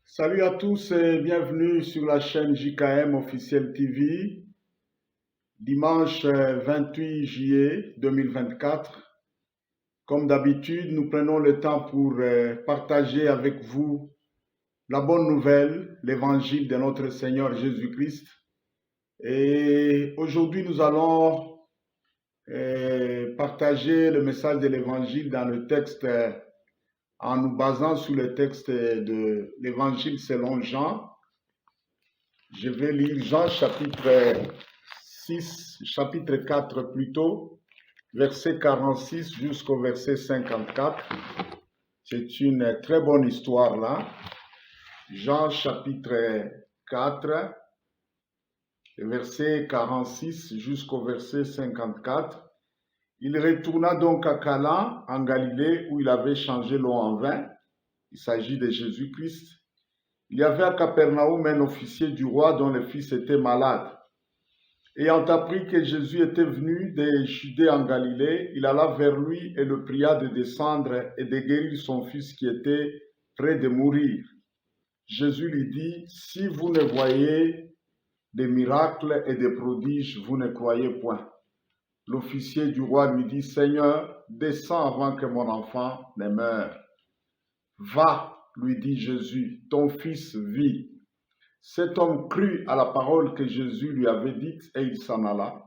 Salut à tous et bienvenue sur la chaîne JKM Officiel TV, dimanche 28 juillet 2024. Comme d'habitude, nous prenons le temps pour partager avec vous la bonne nouvelle, l'évangile de notre Seigneur Jésus-Christ. Et aujourd'hui, nous allons partager le message de l'évangile dans le texte en nous basant sur le texte de l'évangile selon Jean. Je vais lire Jean chapitre 6, chapitre 4 plutôt, verset 46 jusqu'au verset 54. C'est une très bonne histoire là. Jean chapitre 4, verset 46 jusqu'au verset 54. Il retourna donc à Cana, en Galilée, où il avait changé l'eau en vin. Il s'agit de Jésus-Christ. Il y avait à Capernaum un officier du roi dont le fils était malade. Ayant appris que Jésus était venu de Judée en Galilée, il alla vers lui et le pria de descendre et de guérir son fils qui était près de mourir. Jésus lui dit, « Si vous ne voyez des miracles et des prodiges, vous ne croyez point. » L'officier du roi lui dit, « Seigneur, descends avant que mon enfant ne meure. » « Va, lui dit Jésus, ton fils vit. » Cet homme crut à la parole que Jésus lui avait dite et il s'en alla.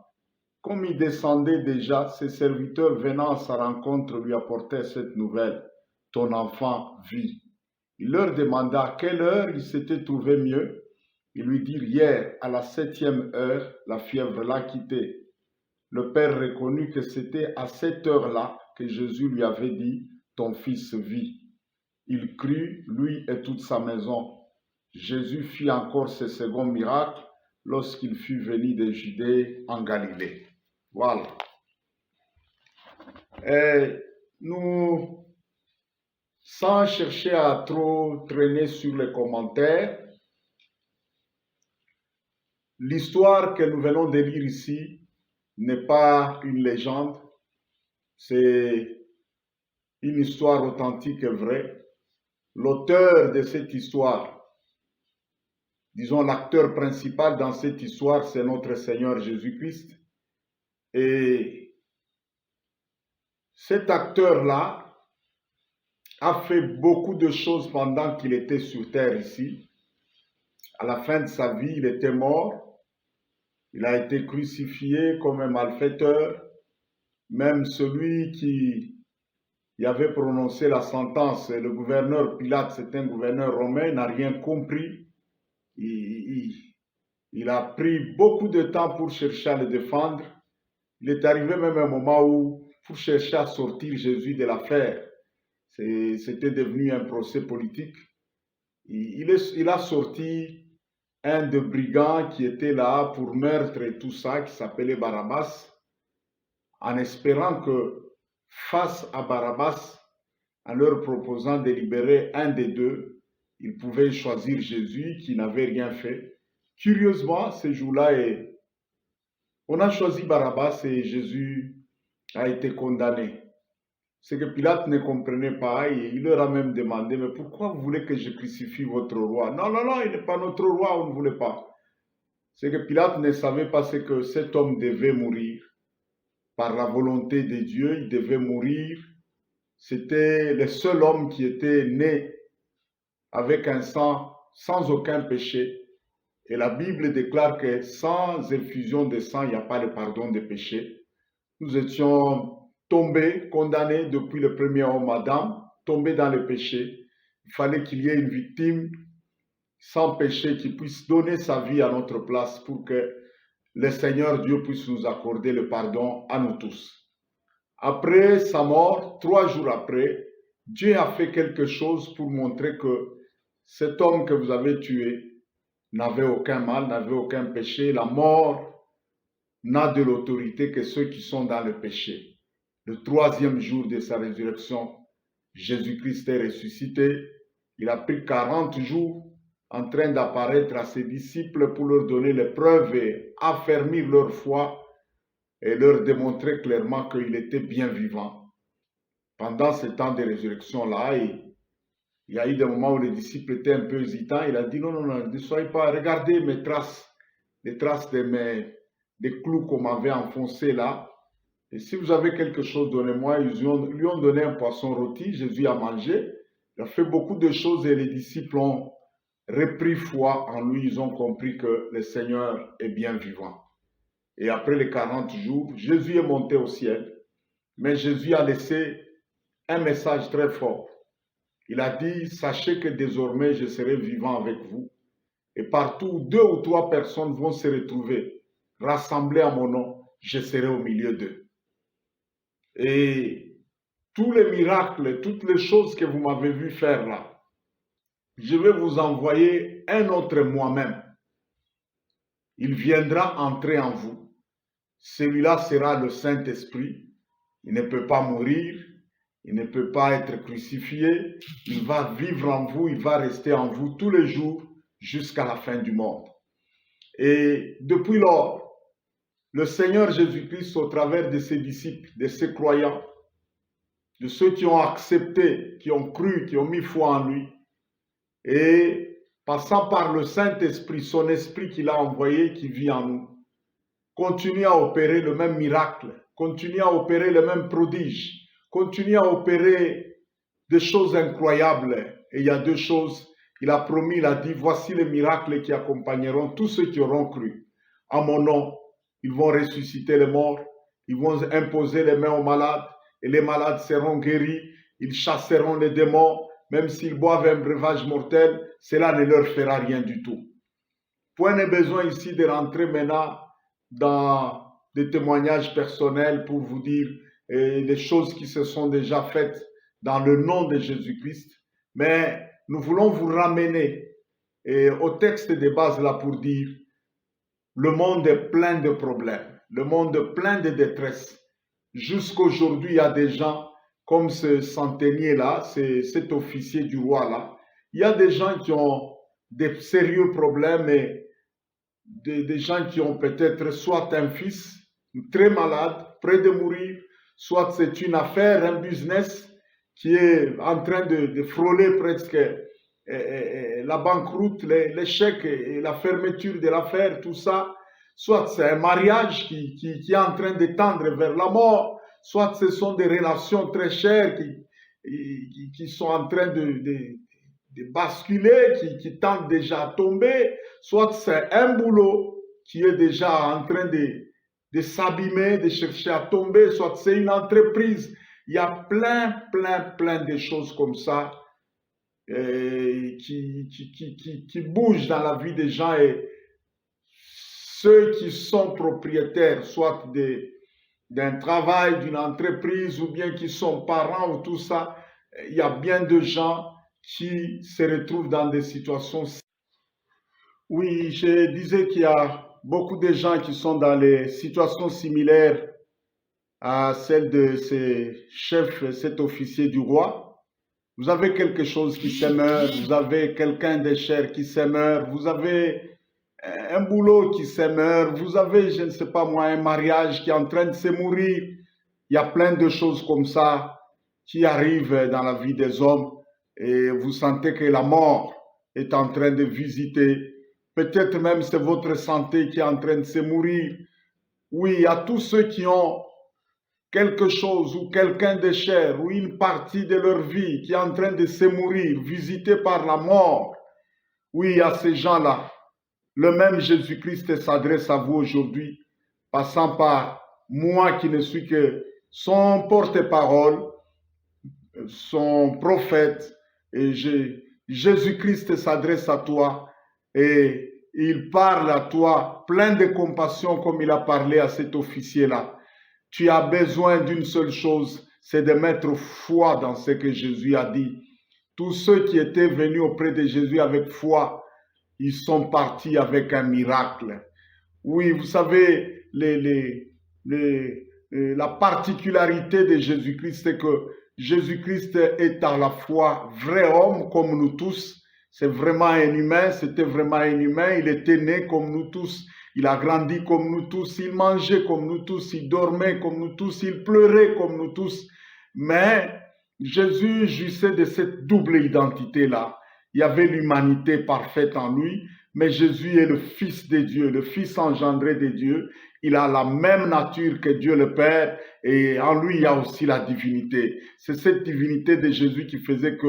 Comme il descendait déjà, ses serviteurs venant à sa rencontre lui apportaient cette nouvelle, « Ton enfant vit. » Il leur demanda à quelle heure il s'était trouvé mieux. Ils lui dirent, « Hier, à la 7e heure, la fièvre l'a quitté. » Le père reconnut que c'était à cette heure-là que Jésus lui avait dit, « Ton fils vit. » Il crut, lui et toute sa maison. Jésus fit encore ce second miracle lorsqu'il fut venu de Judée en Galilée. Voilà. Et nous, sans chercher à trop traîner sur les commentaires, l'histoire que nous venons de lire ici n'est pas une légende, c'est une histoire authentique et vraie. L'auteur de cette histoire, disons l'acteur principal dans cette histoire, c'est notre Seigneur Jésus-Christ. Et cet acteur-là a fait beaucoup de choses pendant qu'il était sur terre ici. À la fin de sa vie, il était mort. Il a été crucifié comme un malfaiteur. Même celui qui avait prononcé la sentence, le gouverneur Pilate, c'est un gouverneur romain, n'a rien compris. Il a pris beaucoup de temps pour chercher à le défendre. Il est arrivé même un moment où, pour chercher à sortir Jésus de l'affaire, c'était devenu un procès politique. Il a sorti un de brigands qui était là pour meurtre et tout ça, qui s'appelait Barabbas, en espérant que face à Barabbas, en leur proposant de libérer un des deux, ils pouvaient choisir Jésus qui n'avait rien fait. Curieusement, ce jour-là, on a choisi Barabbas et Jésus a été condamné. Ce que Pilate ne comprenait pas, et il leur a même demandé, « Mais pourquoi vous voulez que je crucifie votre roi ?» « Non, non, non, il n'est pas notre roi, on ne voulait pas. » Ce que Pilate ne savait pas, c'est que cet homme devait mourir. Par la volonté de Dieu, il devait mourir. C'était le seul homme qui était né avec un sang sans aucun péché. Et la Bible déclare que sans effusion de sang, il n'y a pas de pardon des péchés. Nous étions tombés, condamnés depuis le premier homme Adam, tombés dans le péché. Il fallait qu'il y ait une victime sans péché qui puisse donner sa vie à notre place pour que le Seigneur Dieu puisse nous accorder le pardon à nous tous. Après sa mort, 3 jours après, Dieu a fait quelque chose pour montrer que cet homme que vous avez tué n'avait aucun mal, n'avait aucun péché. La mort n'a de l'autorité que ceux qui sont dans le péché. Le 3e jour de sa résurrection, Jésus-Christ est ressuscité. Il a pris 40 jours en train d'apparaître à ses disciples pour leur donner les preuves et affermir leur foi et leur démontrer clairement qu'il était bien vivant. Pendant ce temps de résurrection-là, Il y a eu des moments où les disciples étaient un peu hésitants. Il a dit non, non, non, ne soyez pas, regardez mes traces, les traces des clous qu'on m'avait enfoncés là. Et si vous avez quelque chose, donnez-moi. Ils lui ont donné un poisson rôti. Jésus a mangé. Il a fait beaucoup de choses et les disciples ont repris foi en lui. Ils ont compris que le Seigneur est bien vivant. Et après les 40 jours, Jésus est monté au ciel. Mais Jésus a laissé un message très fort. Il a dit, sachez que désormais je serai vivant avec vous. Et partout où 2 ou 3 personnes vont se retrouver, rassemblées à mon nom, je serai au milieu d'eux. Et tous les miracles, toutes les choses que vous m'avez vu faire là, je vais vous envoyer un autre moi-même. Il viendra entrer en vous. Celui-là sera le Saint-Esprit. Il ne peut pas mourir. Il ne peut pas être crucifié. Il va vivre en vous. Il va rester en vous tous les jours jusqu'à la fin du monde. Et depuis lors, le Seigneur Jésus-Christ, au travers de ses disciples, de ses croyants, de ceux qui ont accepté, qui ont cru, qui ont mis foi en lui, et passant par le Saint-Esprit, son esprit qu'il a envoyé, qui vit en nous, continue à opérer le même miracle, continue à opérer le même prodige, continue à opérer des choses incroyables. Et il y a 2 choses, il a promis, il a dit, voici les miracles qui accompagneront tous ceux qui auront cru. En mon nom, ils vont ressusciter les morts, ils vont imposer les mains aux malades, et les malades seront guéris, ils chasseront les démons, même s'ils boivent un breuvage mortel, cela ne leur fera rien du tout. Point n'est besoin ici de rentrer maintenant dans des témoignages personnels pour vous dire les choses qui se sont déjà faites dans le nom de Jésus-Christ, mais nous voulons vous ramener au texte de base là pour dire le monde est plein de problèmes, le monde est plein de détresse. Jusqu'aujourd'hui, il y a des gens comme ce centenier-là, cet officier du roi-là. Il y a des gens qui ont des sérieux problèmes et des gens qui ont peut-être soit un fils très malade, près de mourir, soit c'est une affaire, un business qui est en train de frôler presque la banqueroute, l'échec et la fermeture de l'affaire, tout ça. Soit c'est un mariage qui est en train de tendre vers la mort, soit ce sont des relations très chères qui sont en train de basculer, qui tendent déjà à tomber, soit c'est un boulot qui est déjà en train de s'abîmer, de chercher à tomber, soit c'est une entreprise. Il y a plein de choses comme ça qui bougent dans la vie des gens et ceux qui sont propriétaires, soit d'un travail, d'une entreprise ou bien qui sont parents ou tout ça, il y a bien de gens qui se retrouvent dans des situations. Oui, je disais qu'il y a beaucoup de gens qui sont dans les situations similaires à celle de ces chefs, cet officier du roi. Vous avez quelque chose qui se meurt, vous avez quelqu'un de cher qui se meurt, vous avez un boulot qui se meurt, vous avez, je ne sais pas moi, un mariage qui est en train de se mourir. Il y a plein de choses comme ça qui arrivent dans la vie des hommes et vous sentez que la mort est en train de visiter. Peut-être même c'est votre santé qui est en train de se mourir. Oui, il y a tous ceux qui ont quelque chose ou quelqu'un de cher ou une partie de leur vie qui est en train de se mourir, visité par la mort. Oui, il y a ces gens-là. Le même Jésus-Christ s'adresse à vous aujourd'hui, passant par moi qui ne suis que son porte-parole, son prophète. Et Jésus-Christ s'adresse à toi et il parle à toi plein de compassion comme il a parlé à cet officier-là. Tu as besoin d'une seule chose, c'est de mettre foi dans ce que Jésus a dit. Tous ceux qui étaient venus auprès de Jésus avec foi, ils sont partis avec un miracle. Oui, vous savez, la particularité de Jésus-Christ, c'est que Jésus-Christ est à la fois vrai homme comme nous tous. C'est vraiment un humain, c'était vraiment un humain. Il était né comme nous tous. Il a grandi comme nous tous. Il mangeait comme nous tous. Il dormait comme nous tous. Il pleurait comme nous tous. Mais Jésus jouissait de cette double identité-là. Il y avait l'humanité parfaite en lui, mais Jésus est le Fils de Dieu, le Fils engendré de Dieu. Il a la même nature que Dieu le Père et en lui, il y a aussi la divinité. C'est cette divinité de Jésus qui faisait que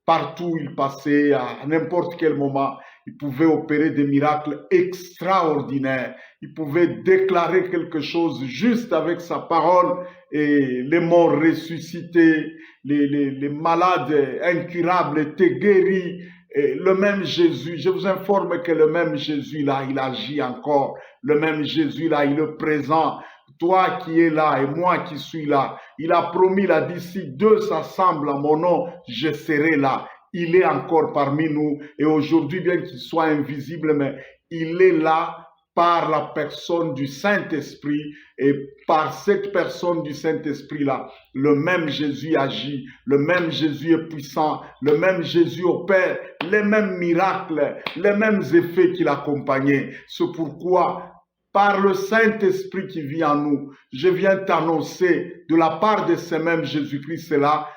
partout où il passait, à n'importe quel moment, il pouvait opérer des miracles extraordinaires. Il pouvait déclarer quelque chose juste avec sa parole et les morts ressuscités, les malades incurables étaient guéris. Et le même Jésus, je vous informe que le même Jésus là, il agit encore. Le même Jésus là, il est présent. Toi qui es là et moi qui suis là, il a promis, il a dit, si deux s'assemblent à mon nom, je serai là. Il est encore parmi nous et aujourd'hui, bien qu'il soit invisible, mais il est là par la personne du Saint-Esprit et par cette personne du Saint-Esprit-là, le même Jésus agit, le même Jésus est puissant, le même Jésus opère les mêmes miracles, les mêmes effets qui l'accompagnaient. C'est pourquoi, par le Saint-Esprit qui vit en nous, je viens t'annoncer de la part de ce même Jésus-Christ-là,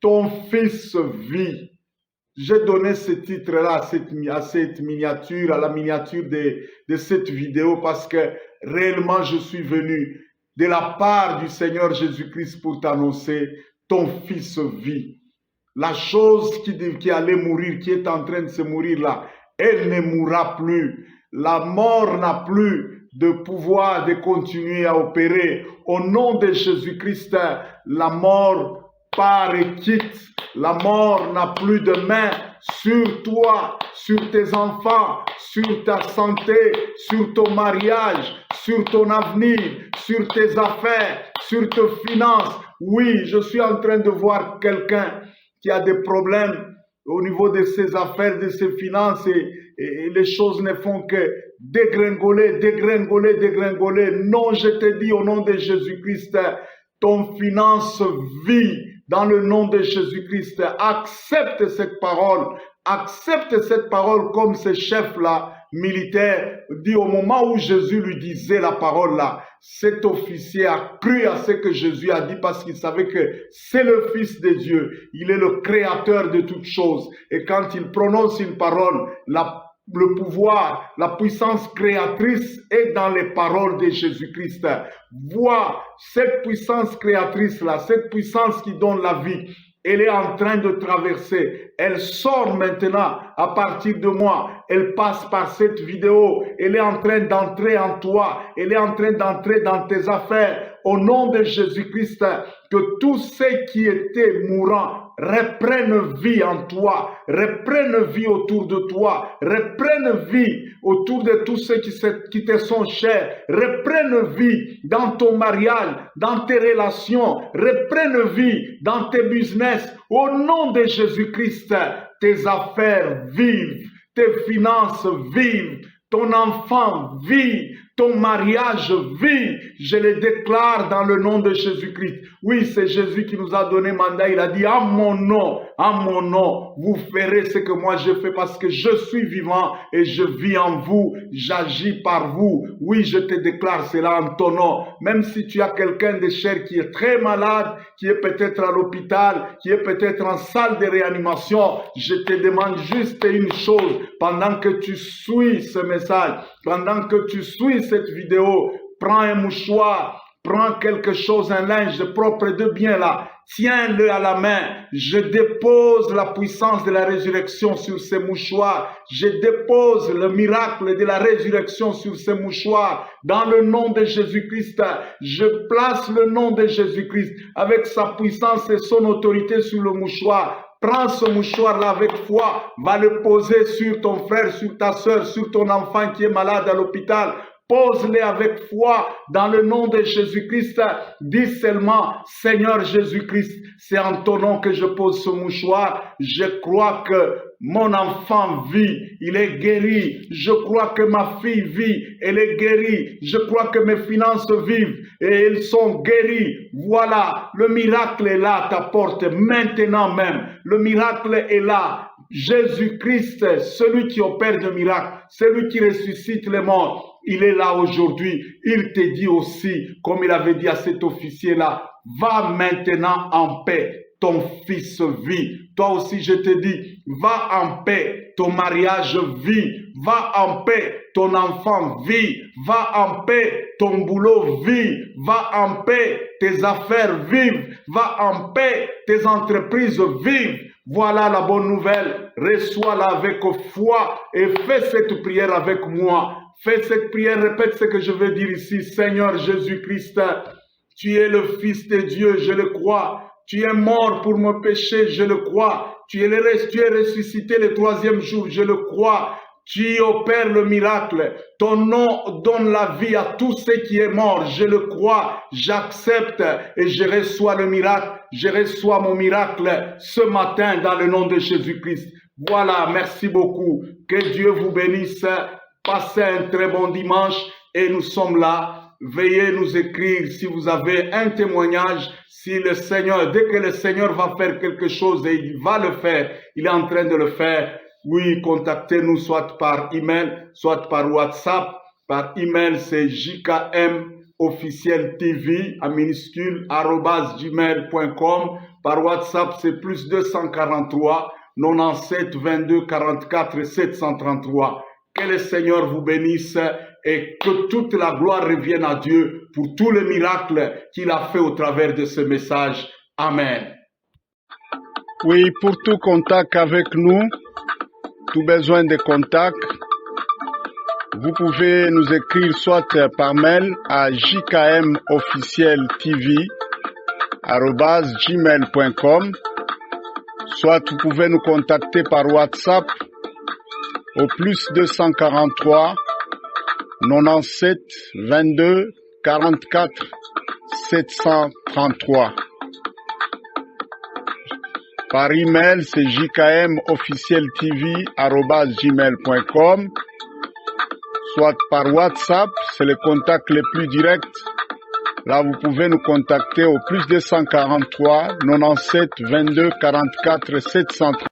ton Fils vit. J'ai donné ce titre-là à cette miniature, à la miniature de cette vidéo parce que réellement je suis venu de la part du Seigneur Jésus-Christ pour t'annoncer ton Fils vit. La chose qui allait mourir, qui est en train de se mourir là, elle ne mourra plus. La mort n'a plus de pouvoir de continuer à opérer. Au nom de Jésus-Christ, la mort part et quitte. La mort n'a plus de main sur toi, sur tes enfants, sur ta santé, sur ton mariage, sur ton avenir, sur tes affaires, sur tes finances. Oui, je suis en train de voir quelqu'un qui a des problèmes au niveau de ses affaires, de ses finances et les choses ne font que dégringoler, dégringoler, dégringoler. Non, je te dis au nom de Jésus-Christ, ton finance vit. Dans le nom de Jésus-Christ, accepte cette parole comme ce chef-là, militaire, dit au moment où Jésus lui disait la parole là, cet officier a cru à ce que Jésus a dit parce qu'il savait que c'est le Fils de Dieu, il est le créateur de toutes choses. Et quand il prononce une parole, le pouvoir, la puissance créatrice est dans les paroles de Jésus-Christ. Vois cette puissance créatrice-là, cette puissance qui donne la vie. Elle est en train de traverser. Elle sort maintenant à partir de moi. Elle passe par cette vidéo. Elle est en train d'entrer en toi. Elle est en train d'entrer dans tes affaires. Au nom de Jésus-Christ, que tous ceux qui étaient mourants reprennent vie en toi, reprennent vie autour de toi, reprennent vie autour de tous ceux qui te sont chers, reprennent vie dans ton mariage, dans tes relations, reprennent vie dans tes business. Au nom de Jésus-Christ, tes affaires vivent, tes finances vivent, ton enfant vit, ton mariage vit. Je le déclare dans le nom de Jésus-Christ. Oui, c'est Jésus qui nous a donné mandat. Il a dit, à mon nom, vous ferez ce que moi je fais parce que je suis vivant et je vis en vous. J'agis par vous. Oui, je te déclare cela en ton nom. Même si tu as quelqu'un de cher qui est très malade, qui est peut-être à l'hôpital, qui est peut-être en salle de réanimation, je te demande juste une chose. Pendant que tu suis ce message, pendant que tu suis cette vidéo, prends un mouchoir, prends quelque chose, un linge propre de bien là, tiens-le à la main. Je dépose la puissance de la résurrection sur ces mouchoirs. Je dépose le miracle de la résurrection sur ces mouchoirs. Dans le nom de Jésus-Christ, je place le nom de Jésus-Christ avec sa puissance et son autorité sur le mouchoir. Prends ce mouchoir-là avec foi, va le poser sur ton frère, sur ta soeur, sur ton enfant qui est malade à l'hôpital. Pose-les avec foi dans le nom de Jésus-Christ. Dis seulement, Seigneur Jésus-Christ, c'est en ton nom que je pose ce mouchoir. Je crois que mon enfant vit, il est guéri. Je crois que ma fille vit, elle est guérie. Je crois que mes finances vivent et elles sont guéries. Voilà, le miracle est là à ta porte maintenant même. Le miracle est là. Jésus-Christ, celui qui opère de miracles, celui qui ressuscite les morts, il est là aujourd'hui. Il te dit aussi, comme il avait dit à cet officier-là, va maintenant en paix. ton fils vit. Toi aussi, je te dis, va en paix, ton mariage vit. Va en paix, ton enfant vit. Va en paix, ton boulot vit. Va en paix, tes affaires vivent. Va en paix, tes entreprises vivent. Voilà la bonne nouvelle. Reçois-la avec foi et fais cette prière avec moi. Fais cette prière, répète ce que je veux dire ici. Seigneur Jésus-Christ, tu es le Fils de Dieu, je le crois. Tu es mort pour mon péché, je le crois. Tu es ressuscité le troisième jour, je le crois. Tu opères le miracle. Ton nom donne la vie à tout ce qui est mort. Je le crois, j'accepte et je reçois le miracle. Je reçois mon miracle ce matin dans le nom de Jésus-Christ. Voilà, merci beaucoup. Que Dieu vous bénisse. Passez un très bon dimanche et nous sommes là. Veuillez nous écrire si vous avez un témoignage, si le Seigneur, dès que le Seigneur va faire quelque chose et il va le faire, il est en train de le faire. Oui, contactez-nous soit par email, soit par WhatsApp. Par email, c'est jkmofficieltv en minuscule @gmail.com. Par WhatsApp, c'est +243 97 22 44 733. Que le Seigneur vous bénisse et que toute la gloire revienne à Dieu pour tous les miracles qu'il a fait au travers de ce message. Amen. Oui, pour tout contact avec nous, tout besoin de contact, vous pouvez nous écrire soit par mail à jkmofficieltv@gmail.com, soit vous pouvez nous contacter par WhatsApp au +243 97 22 44 733. Par email, c'est jkmofficieltv@gmail.com. Soit par WhatsApp, c'est le contact le plus direct. Là, vous pouvez nous contacter au +243 97 22 44 733.